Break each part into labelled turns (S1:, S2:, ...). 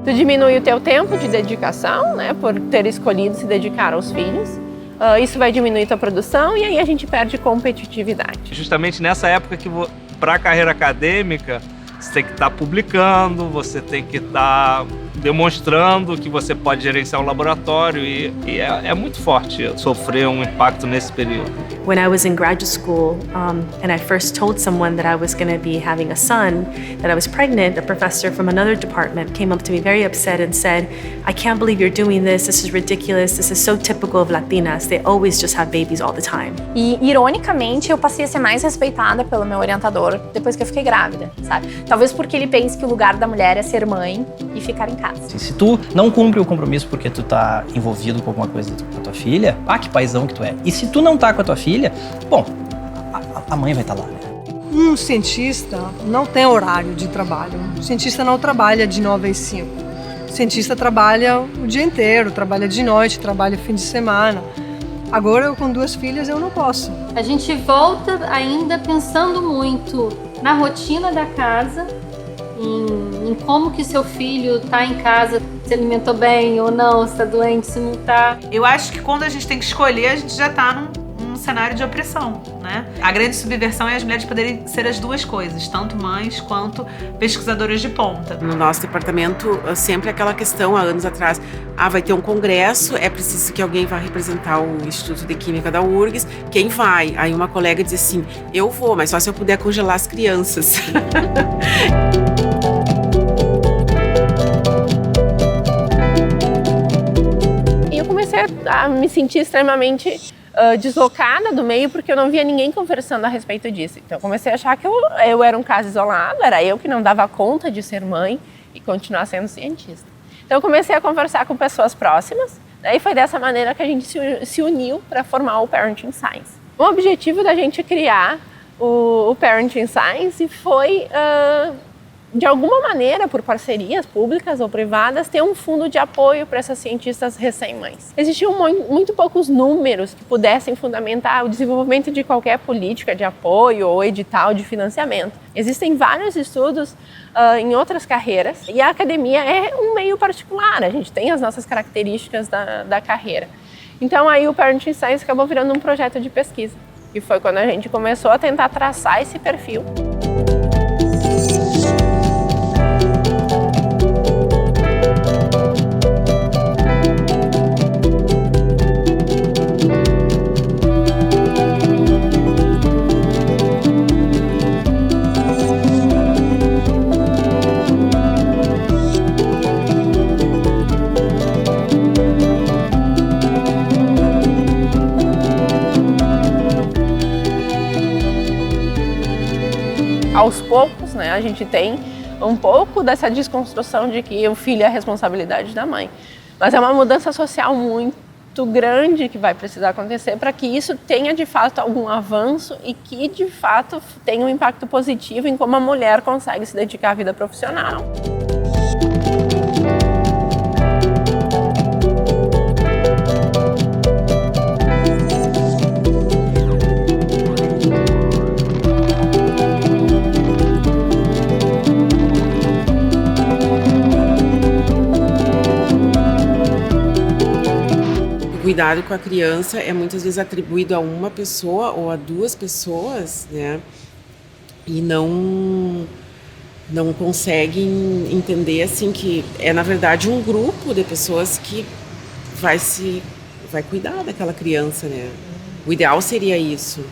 S1: Tu diminui o teu tempo de dedicação, né, por ter escolhido se dedicar aos filhos. Isso vai diminuir tua produção e aí a gente perde competitividade.
S2: Justamente nessa época que para a carreira acadêmica, você tem que estar publicando, você tem que estar demonstrando que você pode gerenciar um laboratório e é muito forte sofrer um impacto nesse período.
S3: When I was in graduate school and I first told someone that I was going to be having a son, that I was pregnant, a professor from another department came up to me very upset and said, I can't believe you're doing this is ridiculous, this is so typical of Latinas, they always just have babies all the time.
S4: E, ironicamente, eu passei a ser mais respeitada pelo meu orientador depois que eu fiquei grávida, sabe? Talvez porque ele pense que o lugar da mulher é ser mãe e ficar em casa.
S5: Se tu não cumpre o compromisso porque tu tá envolvido com alguma coisa com a tua filha, que paizão que tu é. E se tu não tá com a tua filha, bom, a mãe vai estar lá, né?
S6: Um cientista não tem horário de trabalho. Um cientista não trabalha de 9 às 5. O cientista trabalha o dia inteiro, trabalha de noite, trabalha fim de semana. Agora, eu com 2 filhas, eu não posso.
S7: A gente volta ainda pensando muito na rotina da casa, em como que seu filho está em casa, se alimentou bem ou não, se está doente, se não está.
S8: Eu acho que quando a gente tem que escolher, a gente já está num cenário de opressão, né? A grande subversão é as mulheres poderem ser as duas coisas, tanto mães quanto pesquisadoras de ponta.
S9: No nosso departamento, sempre aquela questão, há anos atrás, vai ter um congresso, é preciso que alguém vá representar o Instituto de Química da URGS, quem vai? Aí uma colega diz assim, eu vou, mas só se eu puder congelar as crianças.
S1: Eu comecei a me sentir extremamente deslocada do meio porque eu não via ninguém conversando a respeito disso. Então eu comecei a achar que eu era um caso isolado, era eu que não dava conta de ser mãe e continuar sendo cientista. Então eu comecei a conversar com pessoas próximas, daí foi dessa maneira que a gente se uniu para formar o Parenting Science. O objetivo da gente criar o Parenting Science foi, de alguma maneira, por parcerias públicas ou privadas, ter um fundo de apoio para essas cientistas recém-mães. Existiam muito poucos números que pudessem fundamentar o desenvolvimento de qualquer política de apoio ou edital de financiamento. Existem vários estudos em outras carreiras e a academia é um meio particular, a gente tem as nossas características da carreira. Então aí o Parenting Science acabou virando um projeto de pesquisa, e foi quando a gente começou a tentar traçar esse perfil. Aos poucos, né, a gente tem um pouco dessa desconstrução de que o filho é a responsabilidade da mãe. Mas é uma mudança social muito grande que vai precisar acontecer para que isso tenha de fato algum avanço e que de fato tenha um impacto positivo em como a mulher consegue se dedicar à vida profissional.
S9: O cuidado com a criança é muitas vezes atribuído a uma pessoa ou a 2 pessoas, né? E não conseguem entender assim que é na verdade um grupo de pessoas que vai cuidar daquela criança, né? O ideal seria isso.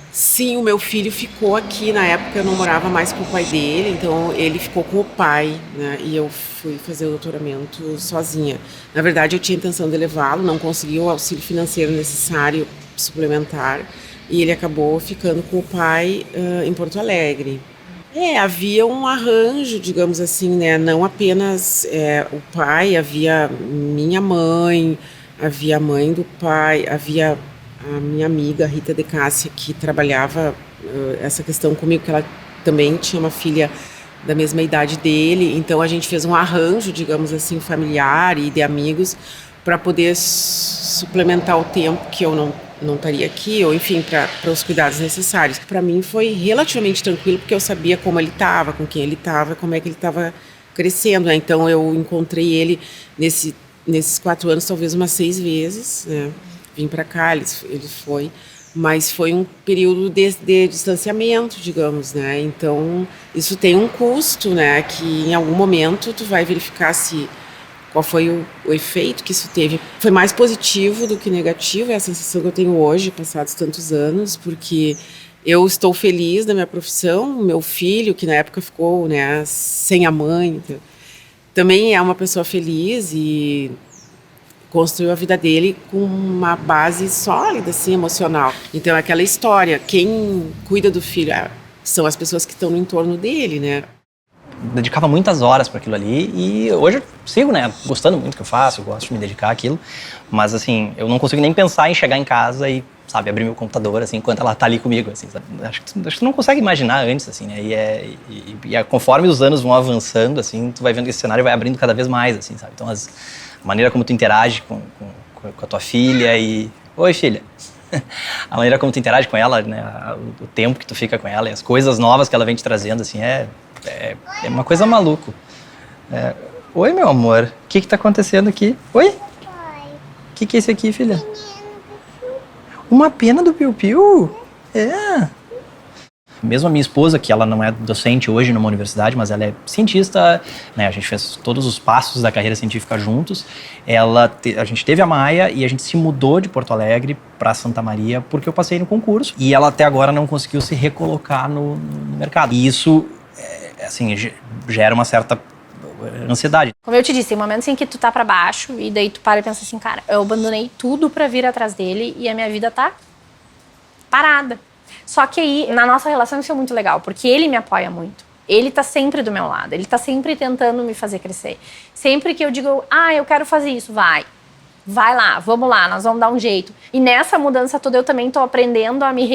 S9: Sim, o meu filho ficou aqui, na época eu não morava mais com o pai dele, então ele ficou com o pai, né? E eu fui fazer o doutoramento sozinha. Na verdade, eu tinha a intenção de levá-lo, não consegui o auxílio financeiro necessário suplementar, e ele acabou ficando com o pai em Porto Alegre. Havia um arranjo, digamos assim, né? Não apenas o pai, havia minha mãe, havia a mãe do pai, havia a minha amiga Rita de Cássia, que trabalhava essa questão comigo, que ela também tinha uma filha da mesma idade dele, então a gente fez um arranjo, digamos assim, familiar e de amigos para poder suplementar o tempo que eu não estaria aqui, ou enfim, para os cuidados necessários. Para mim foi relativamente tranquilo, porque eu sabia como ele estava, com quem ele estava, como é que ele estava crescendo, né? Então eu encontrei ele nesses 4 anos, talvez umas 6 vezes, né? Vim para cá, ele foi, mas foi um período de distanciamento, digamos, né? Então isso tem um custo, né? Que em algum momento tu vai verificar qual foi o efeito que isso teve. Foi mais positivo do que negativo, é a sensação que eu tenho hoje, passados tantos anos, porque eu estou feliz da minha profissão, meu filho, que na época ficou, né, sem a mãe, também é uma pessoa feliz e construiu a vida dele com uma base sólida, assim, emocional. Então, é aquela história, quem cuida do filho são as pessoas que estão no entorno dele, né?
S5: Dedicava muitas horas para aquilo ali e hoje eu sigo, né, gostando muito do que eu faço, eu gosto de me dedicar àquilo, mas assim, eu não consigo nem pensar em chegar em casa e, sabe, abrir meu computador, assim, enquanto ela tá ali comigo, assim, sabe? Acho que tu não consegue imaginar antes, assim, né, e conforme os anos vão avançando, assim, tu vai vendo que esse cenário vai abrindo cada vez mais, assim, sabe? Então, a maneira como tu interage com a tua filha e... Oi, filha! A maneira como tu interage com ela, né, o tempo que tu fica com ela e as coisas novas que ela vem te trazendo, assim, é uma coisa maluco. Oi, meu amor, o que tá acontecendo aqui? Oi? O que é isso aqui, filha? Uma pena do piu-piu? É. Mesmo a minha esposa, que ela não é docente hoje numa universidade, mas ela é cientista, né? A gente fez todos os passos da carreira científica juntos. A gente teve a Maia e a gente se mudou de Porto Alegre para Santa Maria porque eu passei no concurso. E ela até agora não conseguiu se recolocar no mercado. E isso, assim, gera uma certa ansiedade.
S4: Como eu te disse, tem momentos em que tu tá pra baixo e daí tu para e pensa assim, cara, eu abandonei tudo pra vir atrás dele e a minha vida tá parada. Só que aí, na nossa relação, isso é muito legal, porque ele me apoia muito. Ele tá sempre do meu lado, ele tá sempre tentando me fazer crescer. Sempre que eu digo, eu quero fazer isso, vai lá, vamos lá, nós vamos dar um jeito. E nessa mudança toda eu também tô aprendendo a me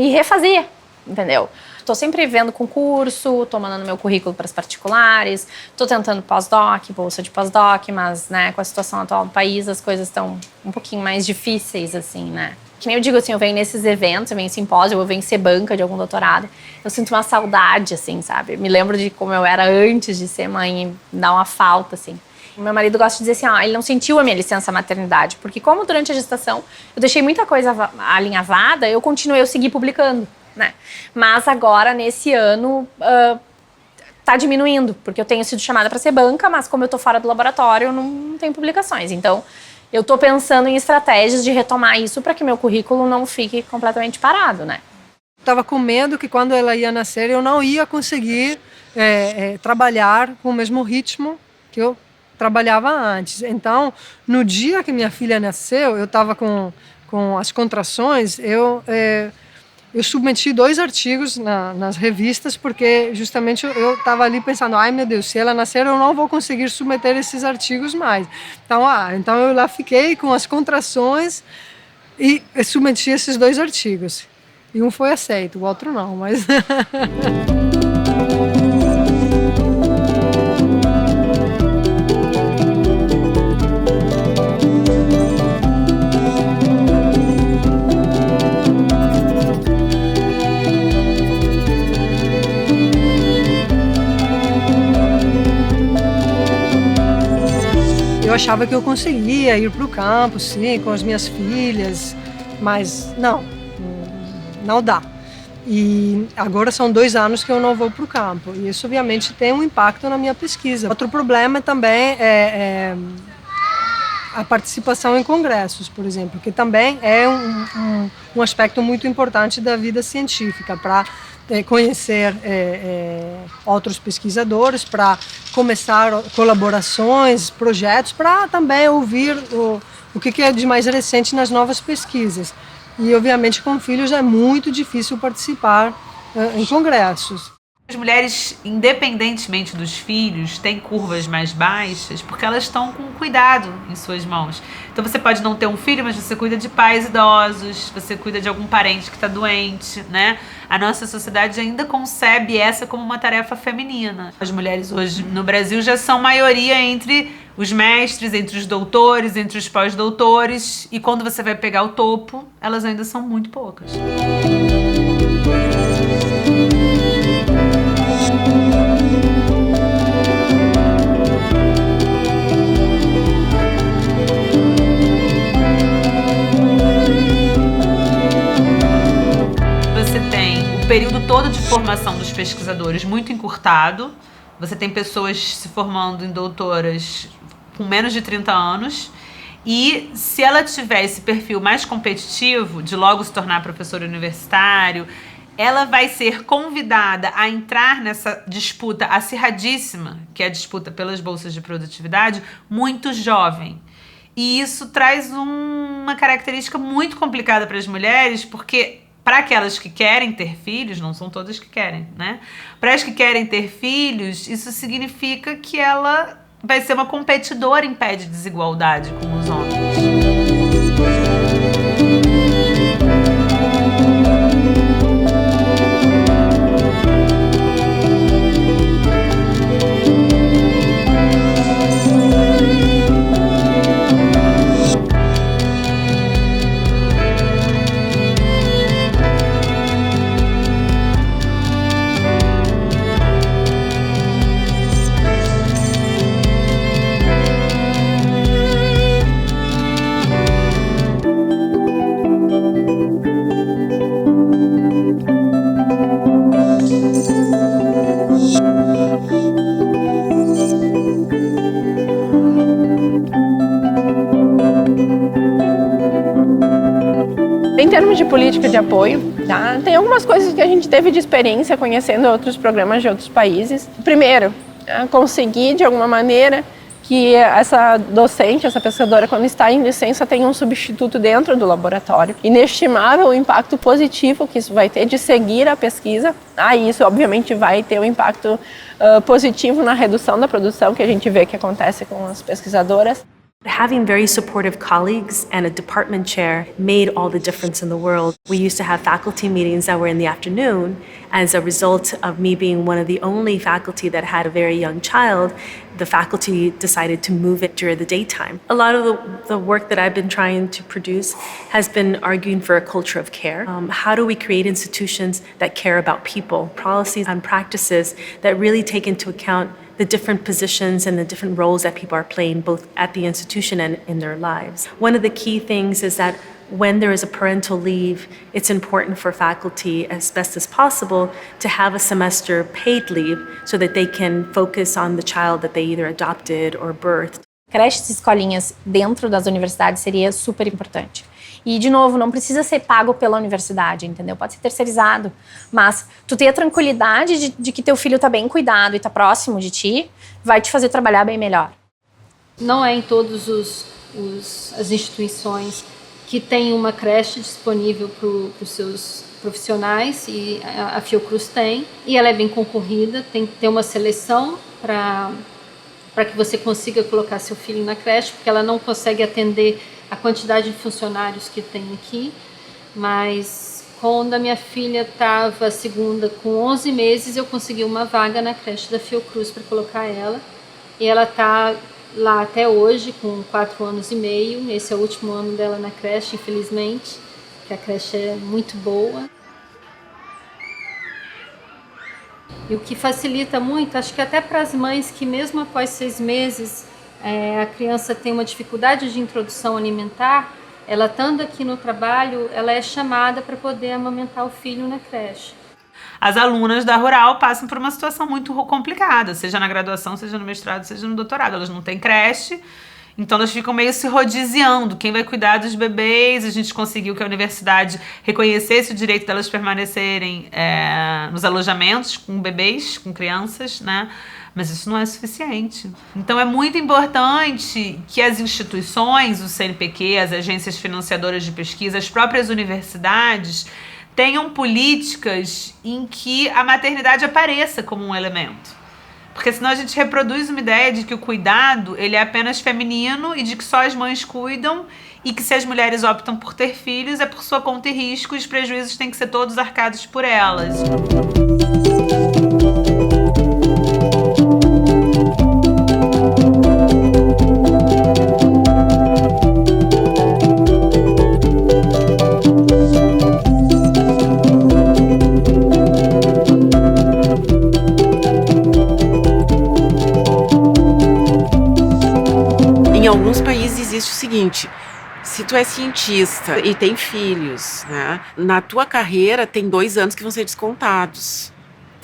S4: refazer, entendeu? Tô sempre vendo concurso, tô mandando meu currículo para as particulares, tô tentando pós-doc, bolsa de pós-doc, mas, né, com a situação atual do país, as coisas estão um pouquinho mais difíceis, assim, né? Que nem eu digo, assim, eu venho nesses eventos, eu venho em simpósio, eu venho ser banca de algum doutorado, eu sinto uma saudade, assim, sabe? Me lembro de como eu era antes de ser mãe e dá uma falta, assim. Meu marido gosta de dizer assim, ele não sentiu a minha licença maternidade, porque como durante a gestação eu deixei muita coisa alinhavada, eu segui publicando, né? Mas agora, nesse ano, tá diminuindo, porque eu tenho sido chamada para ser banca, mas como eu tô fora do laboratório, eu não tenho publicações. Então, eu tô pensando em estratégias de retomar isso para que meu currículo não fique completamente parado, né?
S6: Estava com medo que quando ela ia nascer, eu não ia conseguir trabalhar com o mesmo ritmo que eu trabalhava antes. Então, no dia que minha filha nasceu, eu estava com as contrações, eu submeti 2 artigos nas revistas, porque justamente eu estava ali pensando, ai meu Deus, se ela nascer eu não vou conseguir submeter esses artigos mais. Então eu lá fiquei com as contrações e submeti esses 2 artigos. E um foi aceito, o outro não, mas... Eu achava que eu conseguia ir para o campo, sim, com as minhas filhas, mas não dá. E agora são 2 anos que eu não vou para o campo, e isso obviamente tem um impacto na minha pesquisa. Outro problema também é a participação em congressos, por exemplo, que também é um aspecto muito importante da vida científica, para conhecer outros pesquisadores, para começar colaborações, projetos, para também ouvir o que é de mais recente nas novas pesquisas. E, obviamente, com filhos é muito difícil participar em congressos.
S8: As mulheres, independentemente dos filhos, têm curvas mais baixas porque elas estão com cuidado em suas mãos. Então você pode não ter um filho, mas você cuida de pais idosos, você cuida de algum parente que está doente, né? A nossa sociedade ainda concebe essa como uma tarefa feminina. As mulheres hoje no Brasil já são maioria entre os mestres, entre os doutores, entre os pós-doutores, e quando você vai pegar o topo, elas ainda são muito poucas. formação dos pesquisadores muito encurtado. Você tem pessoas se formando em doutoras com menos de 30 anos. E se ela tiver esse perfil mais competitivo, de logo se tornar professor universitário, ela vai ser convidada a entrar nessa disputa acirradíssima, que é a disputa pelas bolsas de produtividade, muito jovem. E isso traz uma característica muito complicada para as mulheres, porque para aquelas que querem ter filhos, não são todas que querem, né? Para as que querem ter filhos, isso significa que ela vai ser uma competidora em pé de desigualdade com os homens.
S1: Em termos de política de apoio, tá? Tem algumas coisas que a gente teve de experiência conhecendo outros programas de outros países. Primeiro, conseguir de alguma maneira que essa docente, essa pesquisadora, quando está em licença, tenha um substituto dentro do laboratório. Inestimável o impacto positivo que isso vai ter de seguir a pesquisa. Isso, obviamente, vai ter um impacto positivo na redução da produção que a gente vê que acontece com as pesquisadoras.
S3: Having very supportive colleagues and a department chair made all the difference in the world. We used to have faculty meetings that were in the afternoon. As a result of me being one of the only faculty that had a very young child, the faculty decided to move it during the daytime. A lot of the work that I've been trying to produce has been arguing for a culture of care. How do we create institutions that care about people? Policies and practices that really take into account the different positions and the different roles that people are playing both at the institution and in their lives. One of the key things is that when there is a parental leave, it's important for faculty, as best as possible, to have a semester paid leave so that they can focus on the child that they either adopted or birthed.
S4: Creches e escolinhas dentro das universidades seria super importante. E, de novo, não precisa ser pago pela universidade, entendeu? Pode ser terceirizado. Mas tu ter a tranquilidade de que teu filho tá bem cuidado e tá próximo de ti, vai te fazer trabalhar bem melhor.
S7: Não é em todas as instituições que tem uma creche disponível para os seus profissionais, e a Fiocruz tem. E ela é bem concorrida, tem que ter uma seleção para que você consiga colocar seu filho na creche, porque ela não consegue atender a quantidade de funcionários que tem aqui. Mas quando a minha filha estava segunda com 11 meses, eu consegui uma vaga na creche da Fiocruz para colocar ela. E ela está lá até hoje, com 4 anos e meio. Esse é o último ano dela na creche, infelizmente, que a creche é muito boa. E o que facilita muito, acho que até para as mães que mesmo após 6 meses a criança tem uma dificuldade de introdução alimentar, ela estando aqui no trabalho, ela é chamada para poder amamentar o filho na creche.
S8: As alunas da Rural passam por uma situação muito complicada, seja na graduação, seja no mestrado, seja no doutorado. Elas não têm creche, então elas ficam meio se rodiziando. Quem vai cuidar dos bebês? A gente conseguiu que a universidade reconhecesse o direito delas permanecerem nos alojamentos com bebês, com crianças, né? Mas isso não é suficiente. Então é muito importante que as instituições, o CNPq, as agências financiadoras de pesquisa, as próprias universidades tenham políticas em que a maternidade apareça como um elemento. Porque senão a gente reproduz uma ideia de que o cuidado ele é apenas feminino e de que só as mães cuidam, e que se as mulheres optam por ter filhos é por sua conta e risco, e os prejuízos têm que ser todos arcados por elas.
S9: Em alguns países existe o seguinte: se tu é cientista e tem filhos, né, na tua carreira tem 2 anos que vão ser descontados.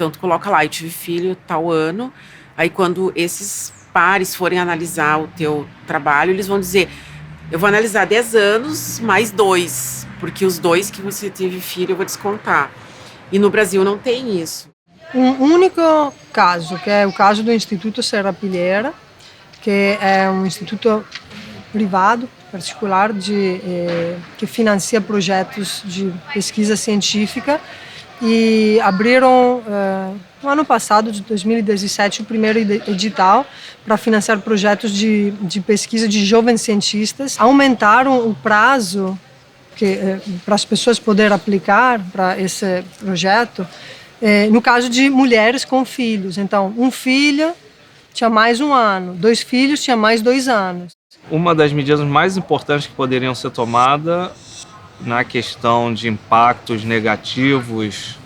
S9: Portanto, coloca lá, eu tive filho tal ano. Aí quando esses pares forem analisar o teu trabalho, eles vão dizer, eu vou analisar 10 anos mais 2, porque os 2 que você teve filho eu vou descontar. E no Brasil não tem isso.
S6: Um único caso, que é o caso do Instituto Serra Pilheira, que é um instituto privado, particular, que financia projetos de pesquisa científica, e abriram no ano passado, de 2017, o primeiro edital para financiar projetos de pesquisa de jovens cientistas. Aumentaram o prazo para as pessoas poderem aplicar para esse projeto, no caso de mulheres com filhos. Então, um filho tinha mais 1 ano, 2 filhos tinha mais 2 anos.
S2: Uma das medidas mais importantes que poderiam ser tomadas na questão de impactos negativos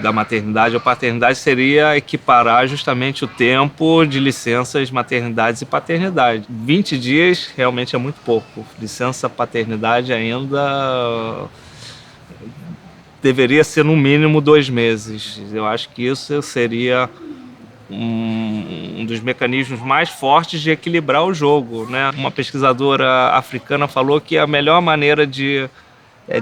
S2: da maternidade ou paternidade seria equiparar justamente o tempo de licenças maternidade e paternidade. 20 dias realmente é muito pouco. Licença paternidade ainda deveria ser no mínimo 2 meses. Eu acho que isso seria um dos mecanismos mais fortes de equilibrar o jogo, né? Uma pesquisadora africana falou que a melhor maneira de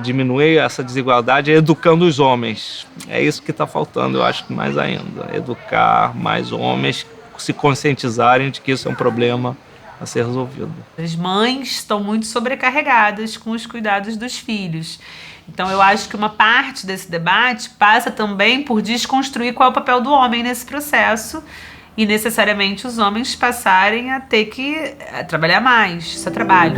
S2: diminuir essa desigualdade é educando os homens. É isso que está faltando, eu acho que mais ainda. Educar mais homens, se conscientizarem de que isso é um problema a ser resolvido.
S8: As mães estão muito sobrecarregadas com os cuidados dos filhos. Então, eu acho que uma parte desse debate passa também por desconstruir qual é o papel do homem nesse processo e necessariamente os homens passarem a ter que trabalhar mais. Isso é trabalho.